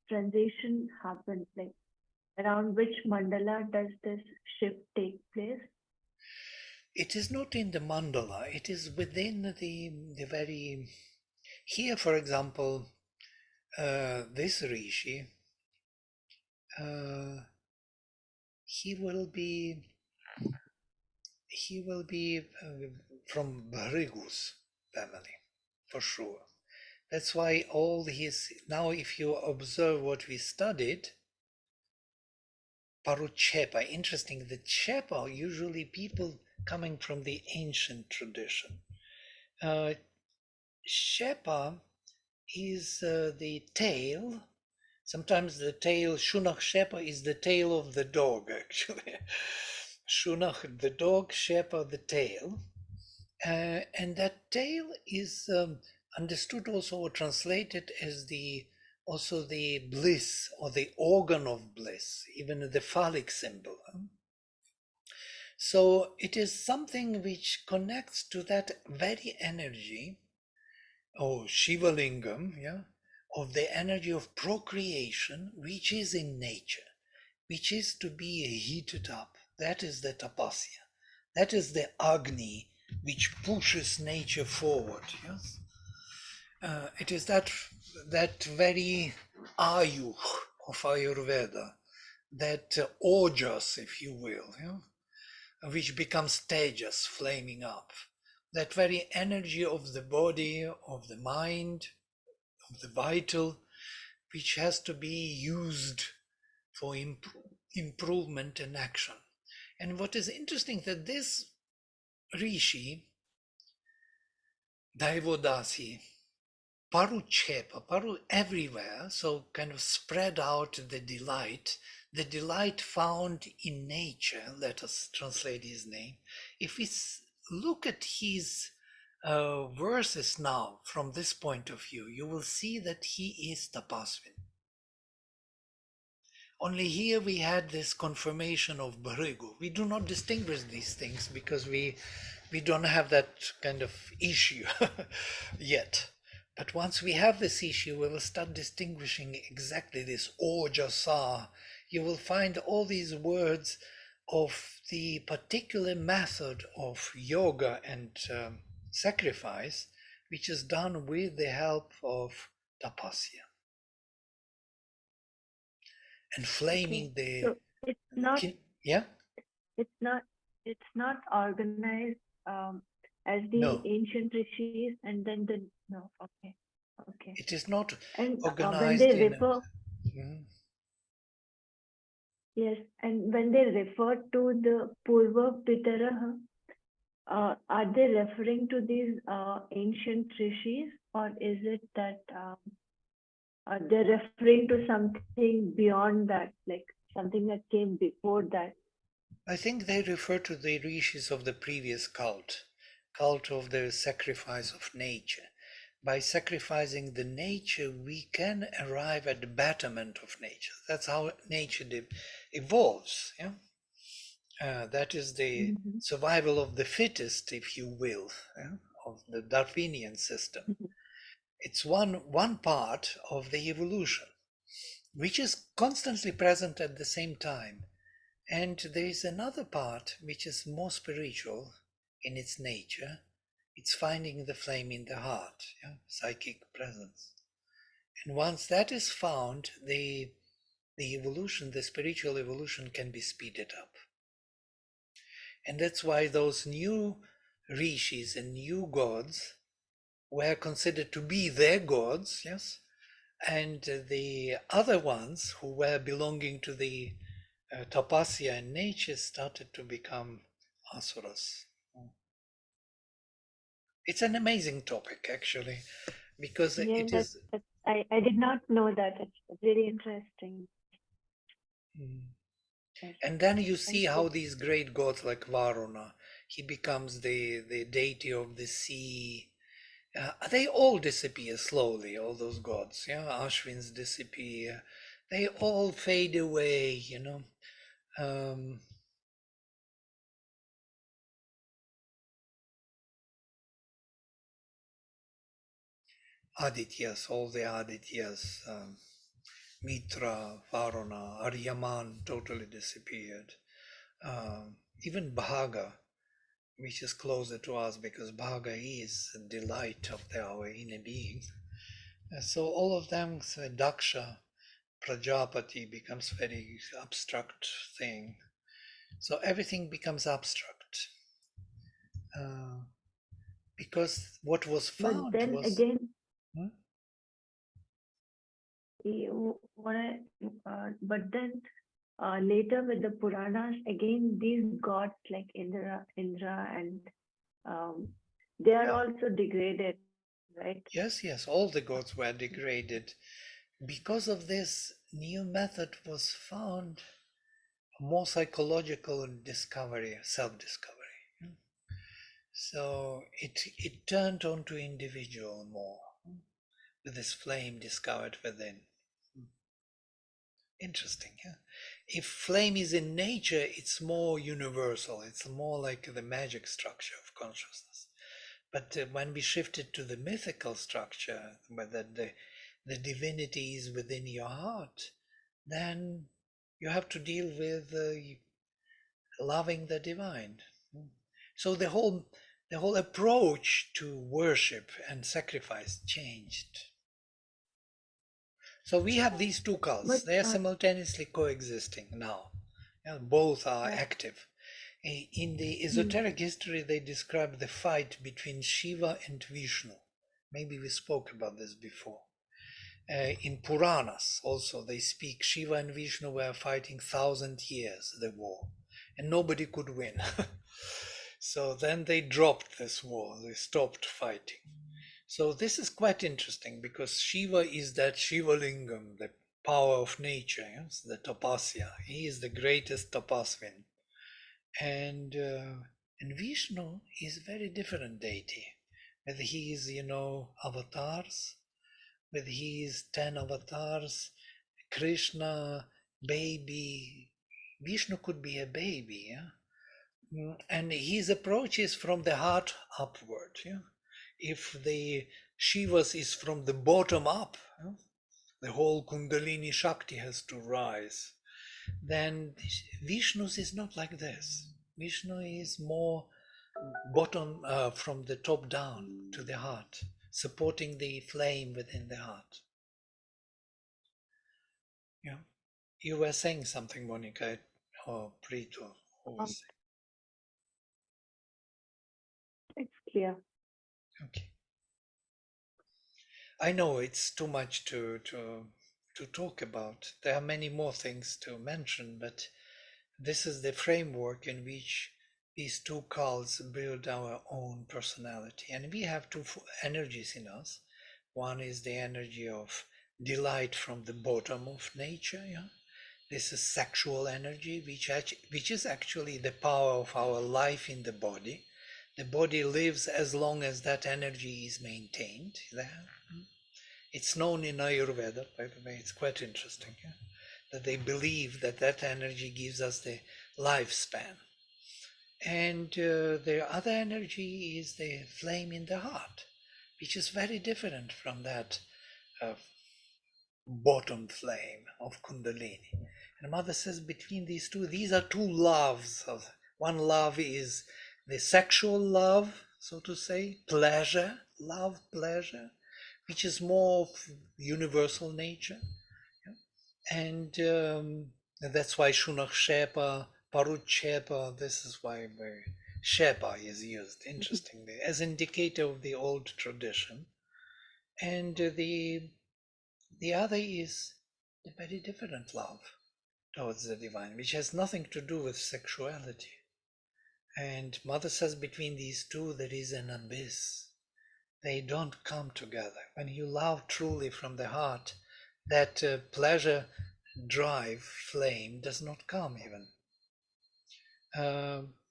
transition happen? Like, around which mandala does this shift take place? It is not in the mandala, it is within the very. Here, for example, this rishi, he will be from Bharigu's family, for sure. That's why all his, now if you observe what we studied, Paruchepa, interesting, the Chepa are usually people coming from the ancient tradition. Shepa is the tail. Sometimes the tail, Shunach Shepa is the tail of the dog, actually. Shunach, the dog, Shepa, the tail. And that tail is understood also or translated as also the bliss or the organ of bliss, even the phallic symbol. So it is something which connects to that very energy, or Shiva Lingam, yeah, of the energy of procreation, which is in nature, which is to be heated up. That is the tapasya. That is the Agni, which pushes nature forward. Yes, it is that very Ayuh of Ayurveda, that ojas, if you will, yeah, which becomes tejas, flaming up. That very energy of the body, of the mind, of the vital, which has to be used for improvement and action. And what is interesting that this rishi, Daivodasi, Paruchepa, Paru everywhere, so kind of spread out the delight found in nature, let us translate his name. If we look at his verses now from this point of view, you will see that he is Tapasvin. Only here we had this confirmation of Bhrigu. We do not distinguish these things because we don't have that kind of issue yet. But once we have this issue, we will start distinguishing exactly this ojasa. You will find all these words of the particular method of yoga and sacrifice, which is done with the help of tapasya. And flaming Okay. the So yeah it's not it's not organized as the no, ancient rishis, and then the no. Okay. Okay. it is not And when they organized in refer, Mhm. yes, and when they refer to the Purva Pitaraha, are they referring to these ancient rishis, or is it that they're referring to something beyond that, like something that came before that? I think they refer to the rishis of the previous cult of the sacrifice of nature. By sacrificing the nature, we can arrive at the betterment of nature. That's how nature evolves. Yeah, that is the Mhm. survival of the fittest, if you will, yeah? Of the Darwinian system. Mhm. It's one part of the evolution, which is constantly present at the same time. And there is another part which is more spiritual in its nature. It's finding the flame in the heart, yeah? Psychic presence. And once that is found, the evolution, the spiritual evolution can be speeded up. And that's why those new rishis and new gods were considered to be their gods, yes? And the other ones who were belonging to the tapasya and nature started to become asuras. It's an amazing topic, actually, because Yeah, it is. I did not know that. It's really interesting. Mm. Yes, And then you thank see you. how these great gods like Varuna, he becomes the deity of the sea. They all disappear slowly, all those gods. Yeah, Ashwins disappear. They all fade away, you know. Um, Adityas, all the Adityas, Mitra, Varuna, Aryaman totally disappeared. Even Bhaga, which is closer to us because Bhaga is the delight of our inner being. So all of them, so Daksha, Prajapati becomes very abstract thing. So everything becomes abstract. Because what was But found then was... again, Hmm? but then later with the Puranas, again these gods like Indra, and um, they are Yeah. also degraded, right? Yes, all the gods were degraded. Because of this, new method was found, more psychological discovery, self-discovery. So it turned on to individual more, with this flame discovered within. Interesting, yeah? If flame is in nature, it's more universal. It's more like the magic structure of consciousness. But when we shifted to the mythical structure, whether the divinity is within your heart, then you have to deal with loving the divine. So the whole approach to worship and sacrifice changed. So we have these two cults. But They are simultaneously coexisting now. Both are yeah. active. In the esoteric history, they describe the fight between Shiva and Vishnu. Maybe we spoke about this before. In Puranas also they speak Shiva and Vishnu were fighting 1,000 years, the war, and nobody could win. So then they dropped this war, they stopped fighting. So this is quite interesting because Shiva is that Shiva Lingam, the power of nature, yes? The tapasya. He is the greatest tapasvin. And Vishnu is a very different deity. Whether he is, avatars, with his 10 avatars, Krishna, baby. Vishnu could be a baby, yeah? And his approach is from the heart upward. Yeah? If the Shivas is from the bottom up, yeah? The whole Kundalini Shakti has to rise. Then Vishnu's is not like this. Vishnu is more bottom, from the top down to the heart, supporting the flame within the heart. Yeah. You were saying something, Monica, or Prito. Who was saying? It's clear. Okay. I know it's too much to talk about. There are many more things to mention, but this is the framework in which these two cults build our own personality. And we have two energies in us. One is the energy of delight from the bottom of nature. Yeah? This is sexual energy, which is actually the power of our life in the body. The body lives as long as that energy is maintained there. It's known in Ayurveda, by the way, it's quite interesting, yeah? That they believe that that energy gives us the lifespan. And the other energy is the flame in the heart, which is very different from that bottom flame of Kundalini. And Mother says between these two, these are two loves. One love is the sexual love, so to say, pleasure, love, pleasure, which is more of universal nature. And that's why Shunach Shepa, Parut Shepa, this is why Shepa is used, interestingly, as indicator of the old tradition. And the other is a very different love towards the divine, which has nothing to do with sexuality. And Mother says between these two there is an abyss. They don't come together. When you love truly from the heart, that pleasure drive flame does not come even.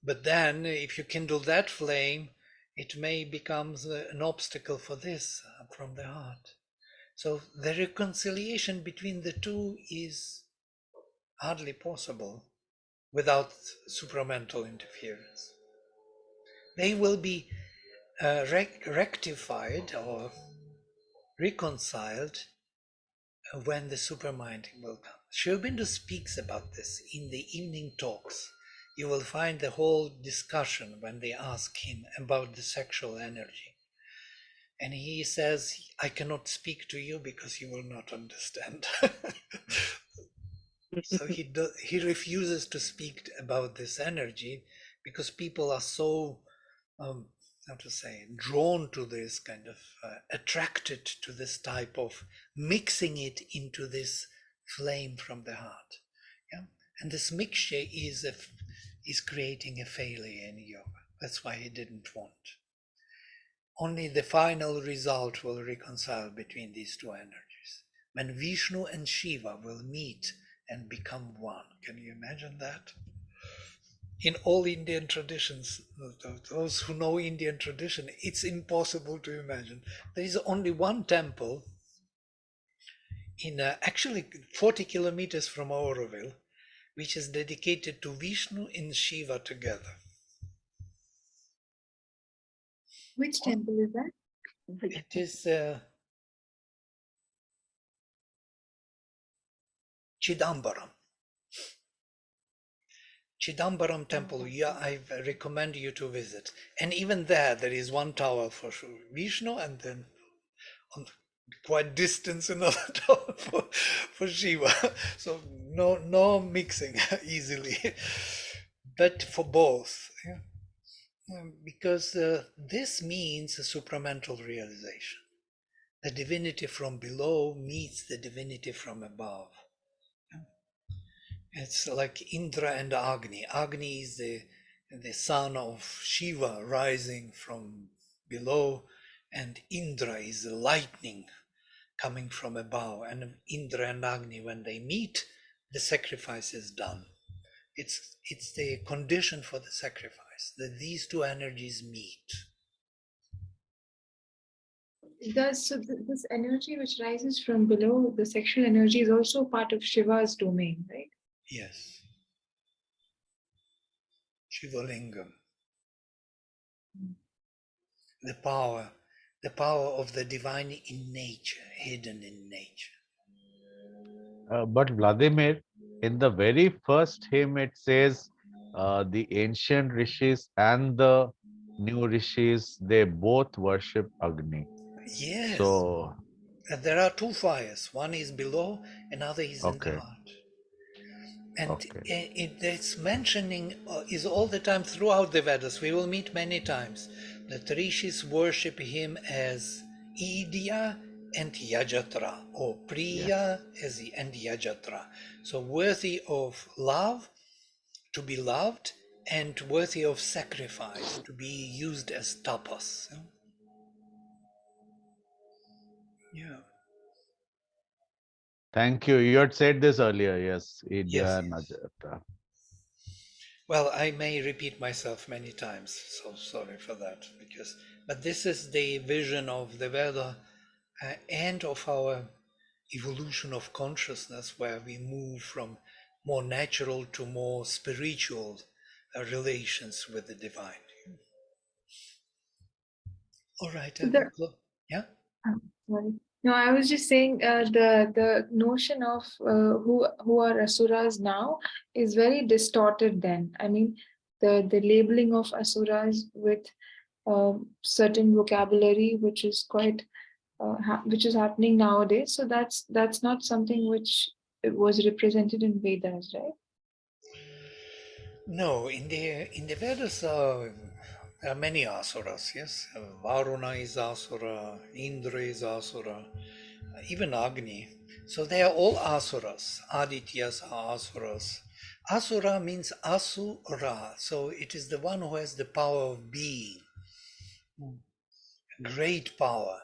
But then if you kindle that flame, it may become an obstacle for this from the heart. So the reconciliation between the two is hardly possible without supramental interference. They will be rectified or reconciled when the supermind will come. Sri Aurobindo speaks about this in the evening talks. You will find the whole discussion when they ask him about the sexual energy. And he says, I cannot speak to you because you will not understand. So he refuses to speak about this energy because people are so, how to say, drawn to this kind of, attracted to this type of mixing it into this flame from the heart. Yeah? And this mixture is creating a failure in yoga. That's why he didn't want. Only the final result will reconcile between these two energies. When Vishnu and Shiva will meet and become one. Can you imagine that? In all Indian traditions, those who know Indian tradition, it's impossible to imagine. There is only one temple in actually 40 kilometers from Auroville, which is dedicated to Vishnu and Shiva together. Which temple is that? It is Chidambaram. Chidambaram temple, yeah, I recommend you to visit. And even there is one tower for Vishnu, and then on quite distance another tower for Shiva. So no mixing easily, but for both. Yeah. Because this means a supramental realization. The divinity from below meets the divinity from above. It's like Indra and Agni. Agni is the son of Shiva rising from below, and Indra is the lightning coming from above. And Indra and Agni, when they meet, the sacrifice is done. It's the condition for the sacrifice, that these two energies meet. This energy which rises from below, the sexual energy, is also part of Shiva's domain, right? Yes. Shivalingam. The power of the divine in nature, hidden in nature. But Vladimir, in the very first hymn, it says the ancient rishis and the new rishis, they both worship Agni. Yes. So, And there are two fires. One is below, another is in the okay, heart. And okay, its mentioning is all the time throughout the Vedas. We will meet many times that rishis worship him as Idya and Yajatra, or Priya and Yajatra. So worthy of love, to be loved, and worthy of sacrifice, to be used as tapas. Yeah. Thank you. You had said this earlier. Yes, Yes. Idya and Ajata. Well, I may repeat myself many times, so sorry for that. But this is the vision of the Veda and of our evolution of consciousness, where we move from more natural to more spiritual relations with the divine. All right. Yeah. Sorry. No, I was just saying the notion of who are asuras now is very distorted then. I mean, the labeling of asuras with certain vocabulary which is quite which is happening nowadays. So that's not something which was represented in Vedas, right? No, in the Vedas there are many asuras. Yes, Varuna is asura, Indra is asura, even Agni. So they are all asuras. Adityas are asuras. Asura means asura, so it is the one who has the power of being, great power.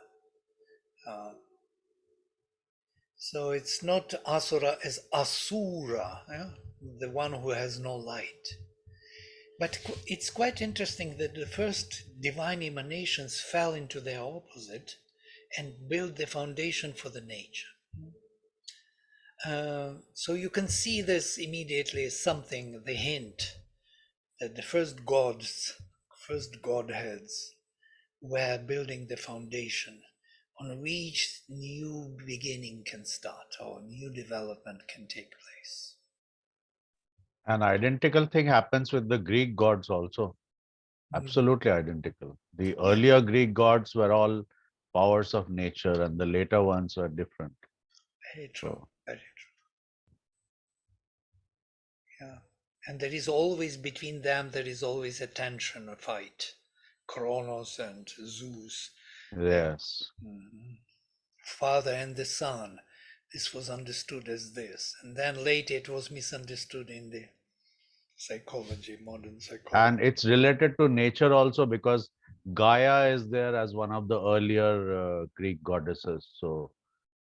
So it's not asura as asura, yeah? The one who has no light. But it's quite interesting that the first divine emanations fell into their opposite and built the foundation for the nature. So you can see this immediately as something, the hint that the first gods, first godheads were building the foundation on which new beginning can start or new development can take place. An identical thing happens with the Greek gods also. Mm. Absolutely identical. The Yeah. earlier Greek gods were all powers of nature, and the later ones were different. Very true. So, Very true. Yeah. And there is always between them, there is always a tension, a fight. Kronos and Zeus. yes. Mhm. Father and the son. This was understood as this. And then later it was misunderstood in the psychology, modern psychology. And it's related to nature also because Gaia is there as one of the earlier Greek goddesses. So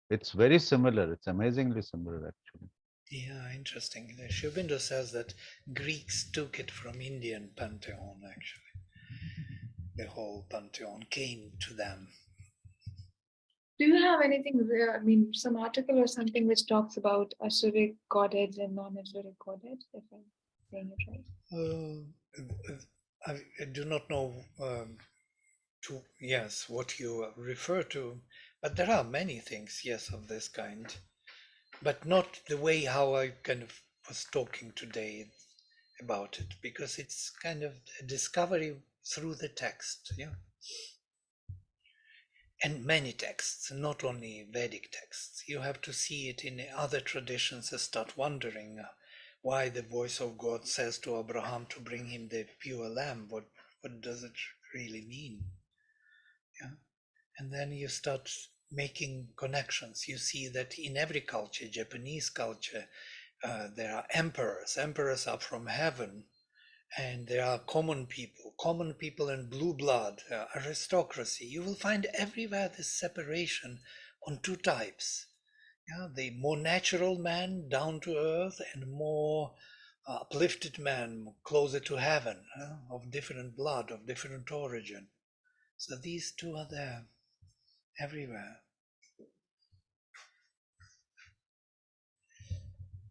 it's very similar. It's amazingly similar, actually. Yeah, interesting. Sri Aurobindo says that Greeks took it from Indian pantheon, actually. The whole pantheon came to them. Do you have anything, I mean, some article or something which talks about Asuric godheads and non-Asuric godheads, if I'm saying it right? I do not know yes, what you refer to, but there are many things, yes, of this kind, but not the way how I kind of was talking today about it, because it's kind of a discovery through the text, yeah. And many texts, not only Vedic texts. You have to see it in other traditions and start wondering why the voice of God says to Abraham to bring him the pure lamb. What does it really mean? Yeah. And then you start making connections. You see that in every culture, Japanese culture, there are emperors. Emperors are from heaven. And there are common people and blue blood, aristocracy. You will find everywhere this separation on two types. Yeah, the more natural man, down to earth, and more uplifted man, closer to heaven, of different blood, of different origin. So these two are there everywhere.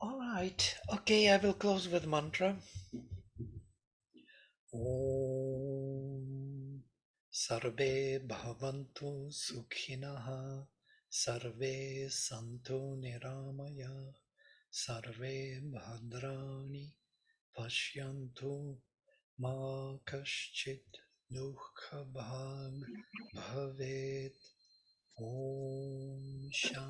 All right. Okay, I will close with mantra. Om Sarve Bhavantu Sukhinah Sarve Santu Niramaya Sarve Bhadrani Pashyantu Ma Kaschit Dukha Bhag Bhavet Om Shanti